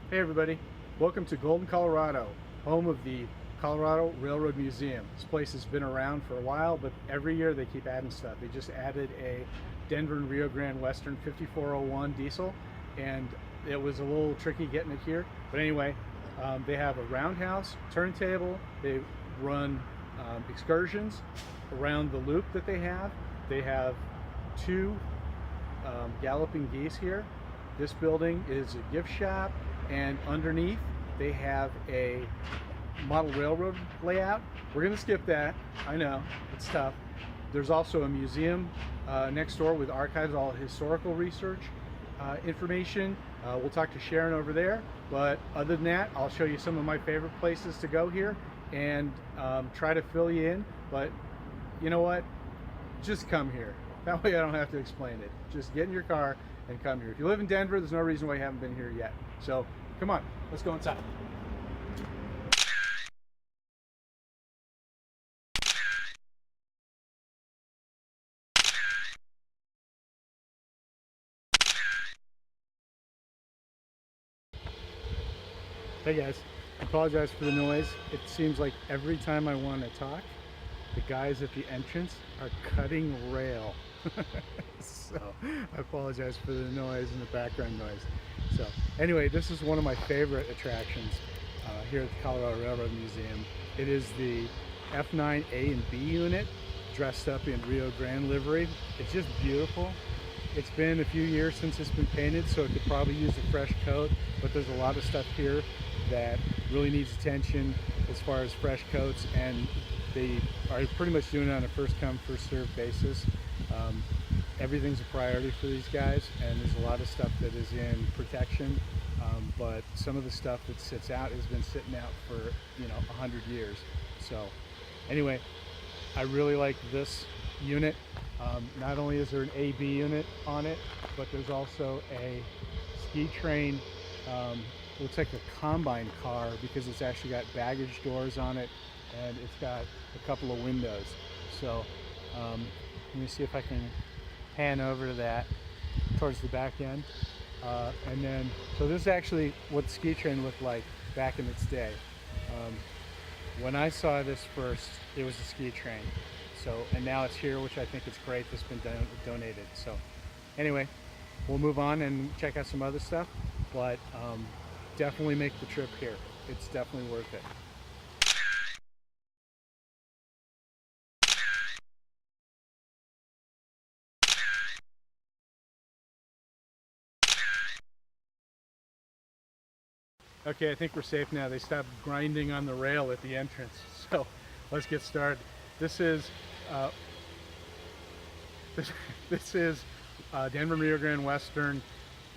Hey everybody, welcome to Golden, Colorado, home of the Colorado Railroad Museum. This place has been around for a while, but every year they keep adding stuff. They just added a Denver and Rio Grande Western 5401 diesel, and it was a little tricky getting it here. But anyway, they have a roundhouse, turntable, they run excursions around the loop that they have. They have two galloping geese here. This building is a gift shop, and underneath they have a model railroad layout. We're going to skip that. I know, it's tough. There's also a museum next door with archives, all historical research information. We'll talk to Sharon over there, but other than that, I'll show you some of my favorite places to go here and try to fill you in. But you know what? Just come here. That way I don't have to explain it. Just get in your car and come here. If you live in Denver, there's no reason why you haven't been here yet. So come on, let's go inside. Hey guys, I apologize for the noise. It seems like every time I want to talk, the guys at the entrance are cutting rail. So I apologize for the noise and the background noise. So anyway, this is one of my favorite attractions here at the Colorado Railroad Museum. It is the F9 A and B unit dressed up in Rio Grande livery. It's just beautiful. It's been a few years since it's been painted, so it could probably use a fresh coat, but there's a lot of stuff here that really needs attention as far as fresh coats, and they are pretty much doing it on a first come, first served basis. Everything's a priority for these guys, and there's a lot of stuff that is in protection, but some of the stuff that sits out has been sitting out for 100 years. So anyway, I really like this unit. Not only is there an AB unit on it, but there's also a ski train. Looks like a combine car because it's actually got baggage doors on it, and it's got a couple of windows. So let me see if I can pan over to that towards the back end. And then, so this is actually what the ski train looked like back in its day. When I saw this first, it was a ski train. So, and now it's here, which I think is great. It's been donated. So anyway, we'll move on and check out some other stuff, but definitely make the trip here. It's definitely worth it. Okay, I think we're safe now. They stopped grinding on the rail at the entrance. So let's get started. This is this is Denver Rio Grande Western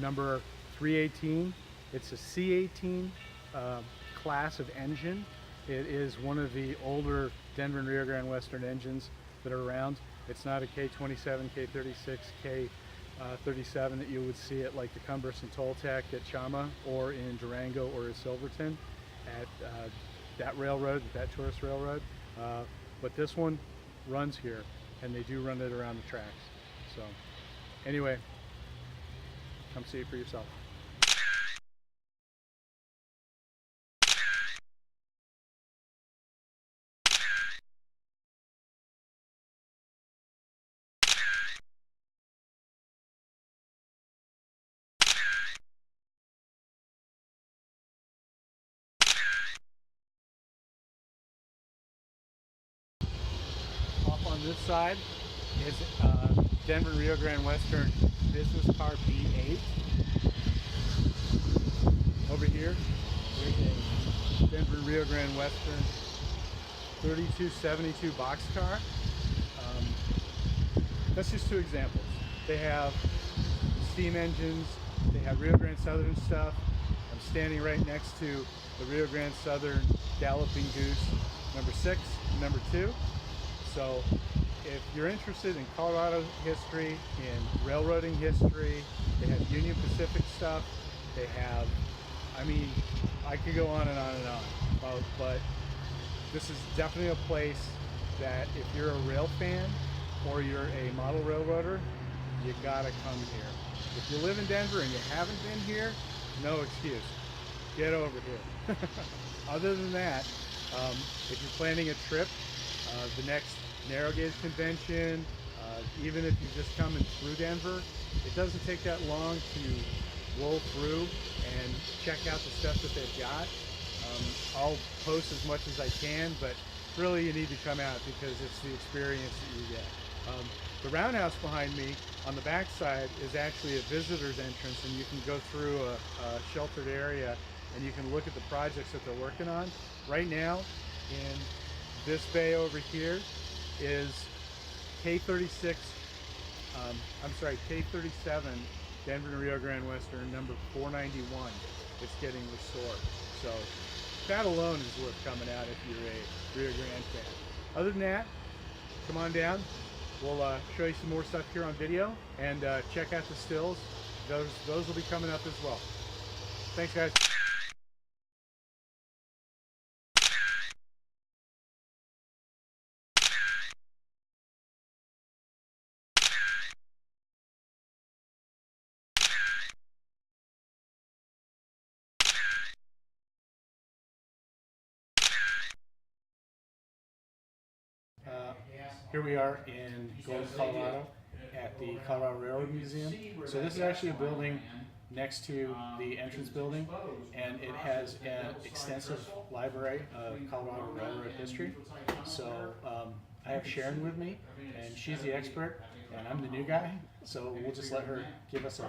number 318. It's a C18 class of engine. It is one of the older Denver and Rio Grande Western engines that are around. It's not a K27, K36, K37 that you would see at like the Cumberson Toltec at Chama or in Durango or at Silverton at that railroad, that tourist railroad. But this one runs here, and they do run it around the tracks. So anyway, come see it for yourself. Off on this side is Denver Rio Grande Western business car B8. Over here, there's a Denver Rio Grande Western 3272 boxcar. That's just two examples. They have steam engines, they have Rio Grande Southern stuff. I'm standing right next to the Rio Grande Southern Galloping Goose number 6 and number 2. So if you're interested in Colorado history, in railroading history, they have Union Pacific stuff. They have, I mean, I could go on and on and on. But this is definitely a place that if you're a rail fan or you're a model railroader, you gotta come here. If you live in Denver and you haven't been here, no excuse. get over here. Other than that, if you're planning a trip, the next narrow gauge convention, even if you're just coming through Denver, it doesn't take that long to roll through and check out the stuff that they've got. I'll post as much as I can, but really you need to come out because it's the experience that you get. The roundhouse behind me on the back side is actually a visitor's entrance, and you can go through a sheltered area and you can look at the projects that they're working on. Right now in this bay over here is K36, K37 Denver and Rio Grande Western number 491. It's getting restored. So that alone is worth coming out if you're a Rio Grande fan. Other than that, come on down. We'll show you some more stuff here on video, and check out the stills. Those will be coming up as well. Thanks, guys. Here we are in Golden, Colorado at the Colorado Railroad Museum. So this is actually a building next to the entrance building, and it has an extensive library of Colorado Railroad history. So I have Sharon with me, and she's the expert, and I'm the new guy. So we'll just let her give us a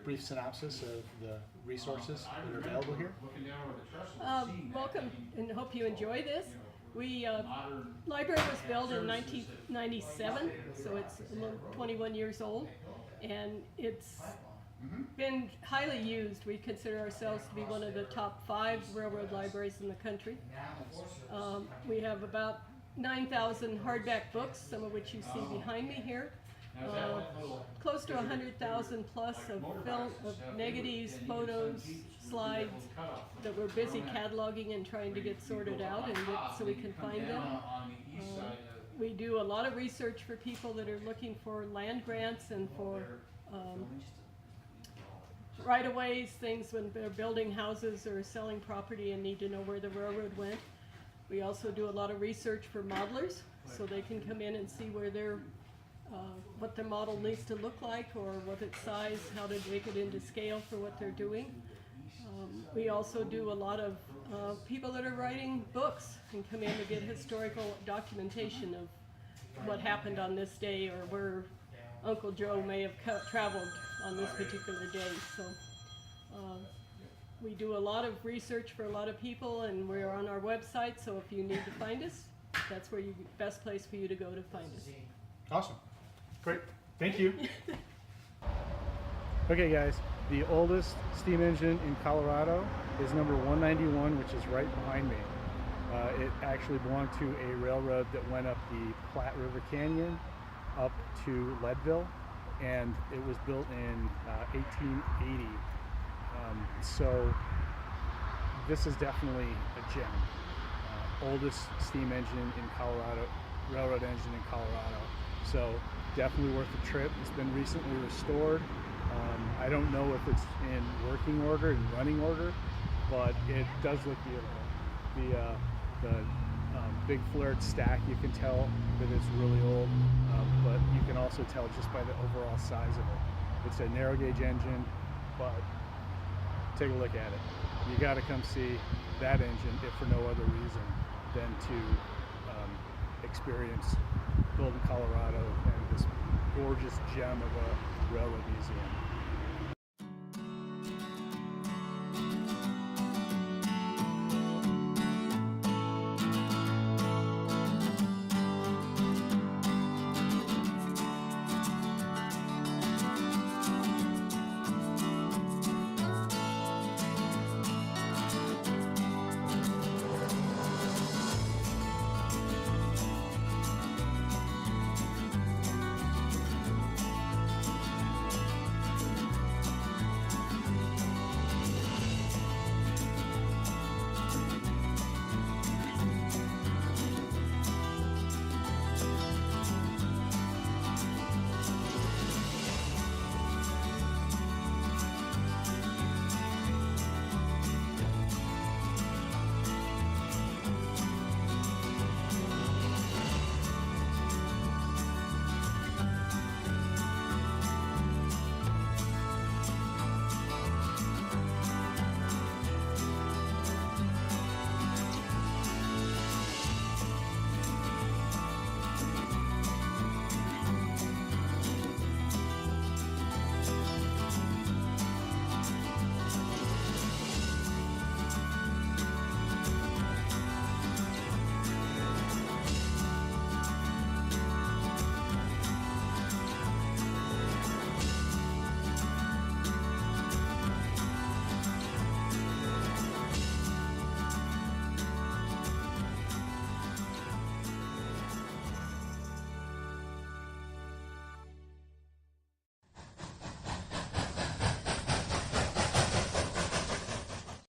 brief synopsis of the resources that are available here. Welcome, and hope you enjoy this. Library was built in 1997, so it's 21 years old, and it's been highly used. We consider ourselves to be one of the top 5 railroad libraries in the country. We have about 9,000 hardback books, some of which you see behind me here. Close to 100,000 plus of film, of negatives, photos, slides that we're busy cataloging and trying to get sorted out and so we can find them. We do a lot of research for people that are looking for land grants and for right-of-ways, things when they're building houses or selling property and need to know where the railroad went. We also do a lot of research for modelers, so they can come in and see where their what the model needs to look like, or what its size, how to make it into scale for what they're doing. We also do a lot of people that are writing books and come in to get historical documentation of what happened on this day, or where Uncle Joe may have traveled on this particular day. So we do a lot of research for a lot of people, and we're on our website, so if you need to find us, that's where you best place for you to go to find us. Awesome. Great. Thank you. Okay, guys, the oldest steam engine in Colorado is number 191, which is right behind me. It actually belonged to a railroad that went up the Platte River Canyon up to Leadville, and it was built in 1880. So this is definitely a gem. Oldest steam engine in Colorado, railroad engine in Colorado. So definitely worth the trip. It's been recently restored. I don't know if it's in working order and running order, but it does look beautiful. The big flared stack, you can tell that it's really old, but you can also tell just by the overall size of it. It's a narrow gauge engine, but take a look at it. You got to come see that engine, if for no other reason than to experience Golden, Colorado, and this gorgeous gem of a railroad museum.